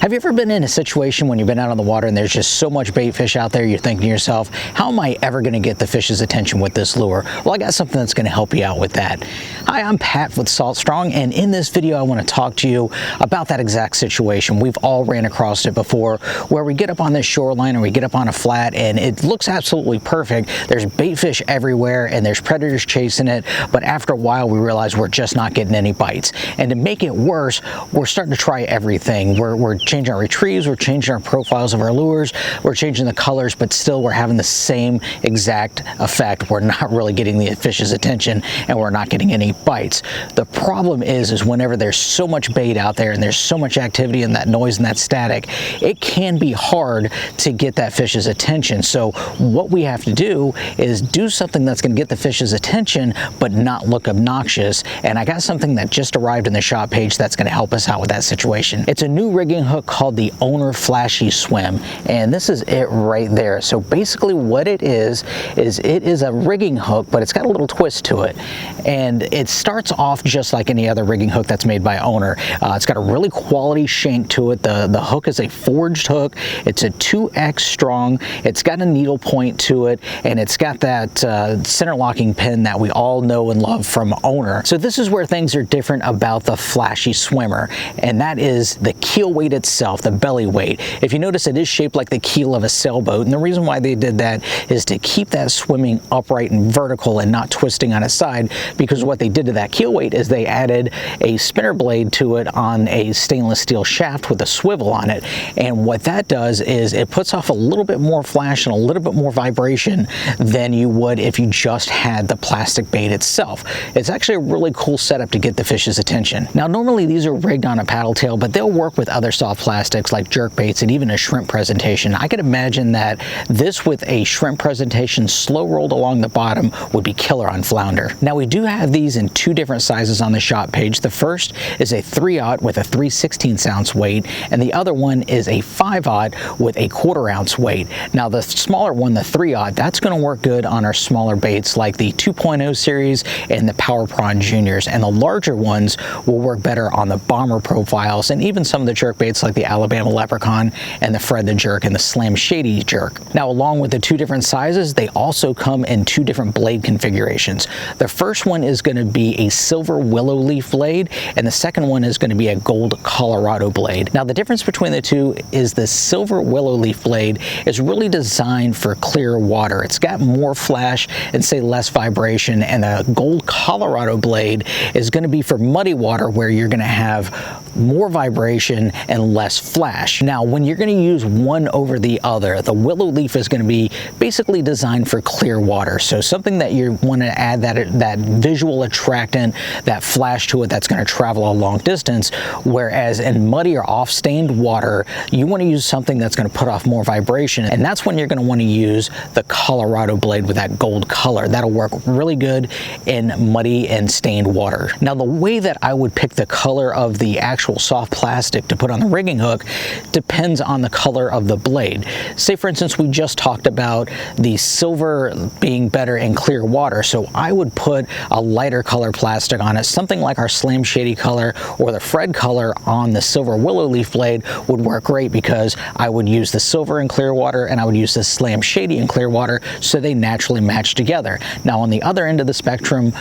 Have you ever been in a situation when you've been out on the water and there's just so much bait fish out there, you're thinking to yourself, how am I ever going to get the fish's attention with this lure? Well, I got something that's going to help you out with that. Hi, I'm Pat with Salt Strong, and in this video I want to talk to you about that exact situation. We've all ran across it before, where we get up on this shoreline or we get up on a flat and it looks absolutely perfect. There's bait fish everywhere and there's predators chasing it, but after a while we realize we're just not getting any bites. And to make it worse, we're starting to try everything. We're changing our retrieves, we're changing our profiles of our lures, we're changing the colors, but still we're having the same exact effect. We're not really getting the fish's attention and we're not getting any bites. The problem is whenever there's so much bait out there and there's so much activity and that noise and that static, it can be hard to get that fish's attention. So what we have to do is do something that's going to get the fish's attention but not look obnoxious. And I got something that just arrived in the shop page that's going to help us out with that situation. It's a new rigging hook called the Owner Flashy Swim, and this is it right there. So basically what it is it is a rigging hook, but it's got a little twist to it, and it starts off just like any other rigging hook that's made by Owner. It's got a really quality shank to it. The hook is a forged hook. It's a 2X strong. It's got a needle point to it, and it's got that center locking pin that we all know and love from Owner. So this is where things are different about the Flashy Swimmer, and that is the keel weight itself, the belly weight. If you notice, it is shaped like the keel of a sailboat, and the reason why they did that is to keep that swimming upright and vertical and not twisting on its side, because what they did to that keel weight is they added a spinner blade to it on a stainless steel shaft with a swivel on it, and what that does is it puts off a little bit more flash and a little bit more vibration than you would if you just had the plastic bait itself. It's actually a really cool setup to get the fish's attention. Now normally these are rigged on a paddle tail, but they'll work with other soft plastics like jerk baits and even a shrimp presentation. I could imagine that this with a shrimp presentation slow rolled along the bottom would be killer on flounder. Now we do have these in two different sizes on the shop page. The first is a 3/0 with a 3/16 ounce weight, and the other one is a 5/0 with a 1/4 ounce weight. Now the smaller one, the 3/0, that's going to work good on our smaller baits like the 2.0 series and the Power Prawn Juniors, and the larger ones will work better on the bomber profiles and even some of the jerk baits like the Alabama Leprechaun and the Fred the Jerk and the Slam Shady Jerk. Now along with the two different sizes, they also come in two different blade configurations. The first one is going to be a silver willow leaf blade, and the second one is going to be a gold Colorado blade. Now the difference between the two is the silver willow leaf blade is really designed for clear water. It's got more flash and say less vibration, and the gold Colorado blade is going to be for muddy water where you're going to have more vibration and less flash. Now when you're going to use one over the other, the willow leaf is going to be basically designed for clear water, so something that you want to add that visual attractant, that flash to it that's going to travel a long distance, whereas in muddy or off stained water you want to use something that's going to put off more vibration, and that's when you're going to want to use the Colorado blade with that gold color. That'll work really good in muddy and stained water. Now the way that I would pick the color of the actual soft plastic to put on the rigging hook depends on the color of the blade. Say for instance we just talked about the silver being better in clear water, so I would put a lighter color plastic on it, something like our Slam Shady color or the Fred color on the silver willow leaf blade would work great, because I would use the silver in clear water and I would use the Slam Shady in clear water, so they naturally match together. Now on the other end of the spectrum,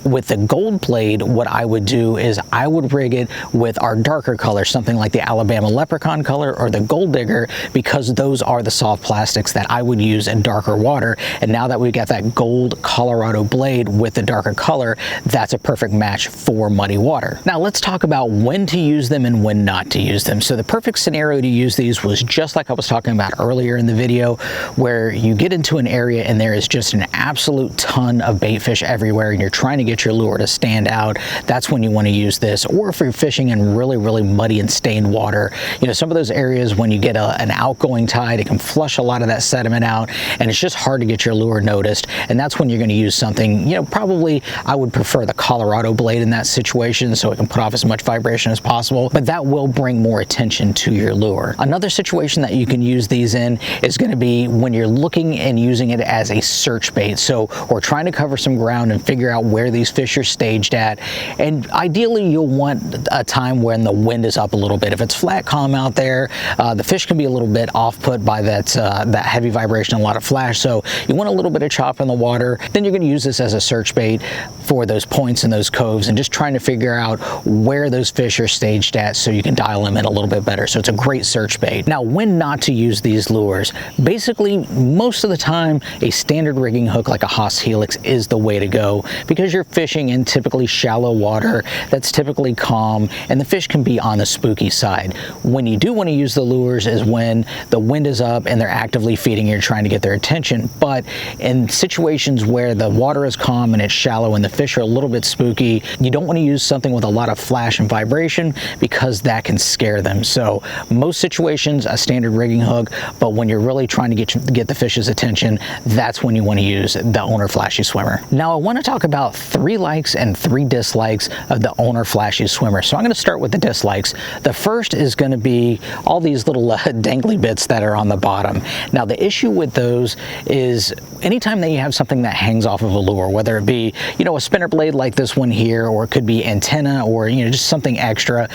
with the gold blade, what I would do is I would rig it with our darker color, something like the Alabama Leprechaun color or the Gold Digger, because those are the soft plastics that I would use in darker water. And now that we got that gold Colorado blade with the darker color, that's a perfect match for muddy water. Now let's talk about when to use them and when not to use them. So the perfect scenario to use these was just like I was talking about earlier in the video, where you get into an area and there is just an absolute ton of bait fish everywhere and you're trying to get your lure to stand out. That's when you want to use this. Or if you're fishing in really muddy and stained water, you know, some of those areas when you get an outgoing tide, it can flush a lot of that sediment out and it's just hard to get your lure noticed, and that's when you're going to use something, you know, probably I would prefer the Colorado blade in that situation, so it can put off as much vibration as possible, but that will bring more attention to your lure. Another situation that you can use these in is going to be when you're looking and using it as a search bait. So we're trying to cover some ground and figure out where these fish are staged at, and ideally you'll want a time when the wind is up a little bit. If it's flat, calm out there, the fish can be a little bit off-put by that heavy vibration and a lot of flash. So you want a little bit of chop in the water. Then you're going to use this as a search bait for those points and those coves, and just trying to figure out where those fish are staged at so you can dial them in a little bit better. So it's a great search bait. Now, when not to use these lures, basically most of the time a standard rigging hook like a Haas Helix is the way to go, because you're fishing in typically shallow water that's typically calm, and the fish can be on the spooky side. When you do want to use the lures is when the wind is up and they're actively feeding, you're trying to get their attention. But in situations where the water is calm and it's shallow and the fish are a little bit spooky, you don't want to use something with a lot of flash and vibration, because that can scare them. So most situations, a standard rigging hook, but when you're really trying to get the fish's attention, that's when you want to use the Owner Flashy Swimmer. Now, I want to talk about 3 likes and 3 dislikes of the Owner Flashy Swimmer. So I'm going to start with the dislikes. The first is going to be all these little dangly bits that are on the bottom. Now, the issue with those is anytime that you have something that hangs off of a lure, whether it be, a spinner blade like this one here, or it could be antenna, or, just something extra,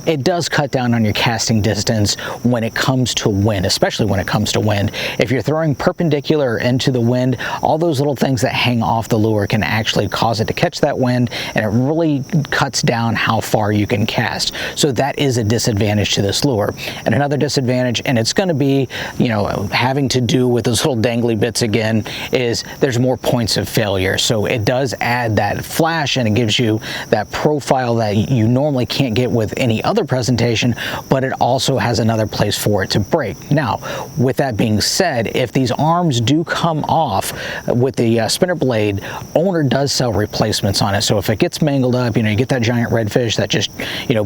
it does cut down on your casting distance when it comes to wind, especially when it comes to wind. If you're throwing perpendicular into the wind, all those little things that hang off the lure can actually cause it to catch that wind, and it really cuts down how far you can cast. So that is a disadvantage to this lure. And another disadvantage, and it's going to be, having to do with those little dangly bits again, is there's more points of failure. So it does add that flash, and it gives you that profile that you normally can't get with any other presentation, but it also has another place for it to break. Now, with that being said, if these arms do come off with the spinner blade, Owner does sell replacements on it. So if it gets mangled up, you get that giant redfish that just,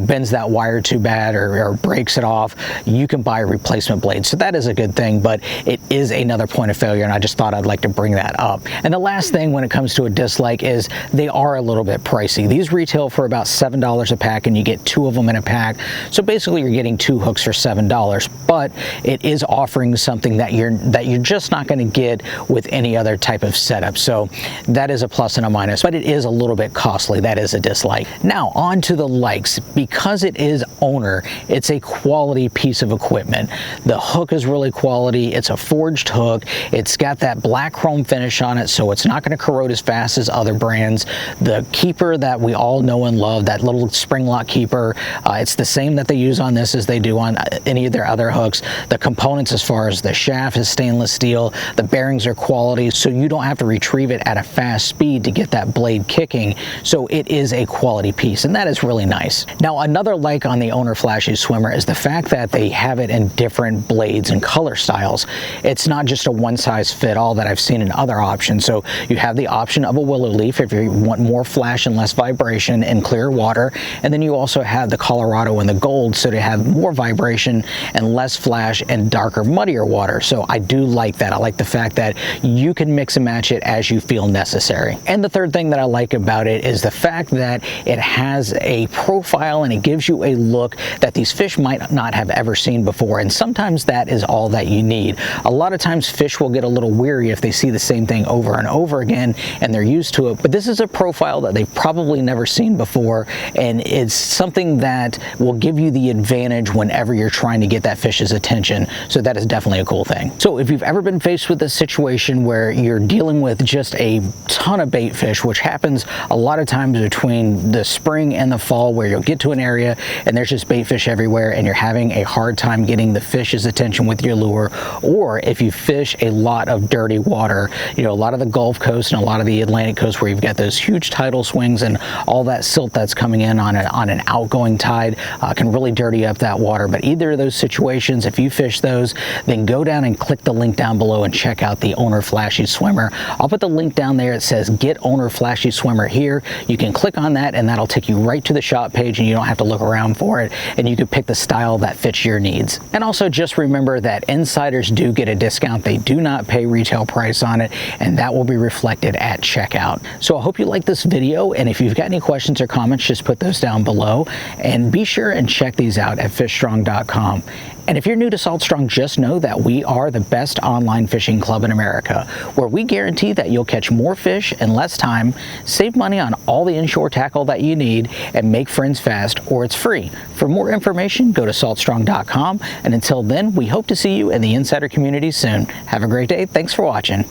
bends that wire too bad or breaks it off, you can buy a replacement blade. So that is a good thing, but it is another point of failure, and I just thought I'd like to bring that up. And the last thing when it comes to a dislike is they are a little bit pricey. These retail for about $7 a pack, and you get 2 of them in a pack. So basically you're getting 2 hooks for $7, but it is offering something that you're just not going to get with any other type of setup. So that is a plus and a minus, but it is a little bit costly. That is a dislike. Now on to the likes. Because it is Owner, it's a quality piece of equipment. The hook is really quality. It's a forged hook. It's got that black chrome finish on it, so it's not going to corrode as fast as other brands. The keeper that we all know and love, that little spring lock keeper, it's the same that they use on this as they do on any of their other hooks. The components, as far as the shaft, is stainless steel. The bearings are quality, so you don't have to retrieve it at a fast speed to get that blade kicking. So it is a quality piece, and that is really nice. Now, another like on the Owner Flashy Swimmer is the fact that they have it in different blades and color styles. It's not just a one-size-fit-all that I've seen in other options. So you have the option of a willow leaf if you want more flash and less vibration in clear water, and then you also have the Colorado and the gold, so to have more vibration and less flash and darker, muddier water. So I do like that. I like the fact that you can mix and match it as you feel necessary. And the third thing that I like about it is the fact that it has a profile, and it gives you a look that these fish might not have ever seen before, and sometimes that is all that you need. A lot of times fish will get a little weary if they see the same thing over and over again and they're used to it, but this is a profile that they've probably never seen before, and it's something that will give you the advantage whenever you're trying to get that fish's attention. So that is definitely a cool thing. So if you've ever been faced with a situation where you're dealing with just a ton of bait fish, which happens a lot of times between the spring and the fall, where you'll get to an area and there's just bait fish everywhere and you're having a hard time getting the fish's attention with your lure, or if you fish a lot of dirty water, a lot of the Gulf Coast and a lot of the Atlantic coast where you've got those huge tidal swings and all that silt that's coming in on an outgoing tide can really dirty up that water. But either of those situations, if you fish those, then go down and click the link down below and check out the Owner Flashy Swimmer. I'll put the link down there. It says Get Owner Flashy Swimmer here. You can click on that and that'll take you right to the shop page, and you don't have to look around for it, and you can pick the style that fits your needs. And also just remember that insiders do get a discount. They do not pay retail price on it, and that will be reflected at checkout. So I hope you like this video, and if you've got any questions or comments, just put those down below, and be sure and check these out at fishstrong.com. And if you're new to Salt Strong, just know that we are the best online fishing club in America, where we guarantee that you'll catch more fish in less time, save money on all the inshore tackle that you need, and make friends fast cost or it's free. For more information, go to saltstrong.com, and until then, we hope to see you in the insider community soon. Have a great day. Thanks for watching.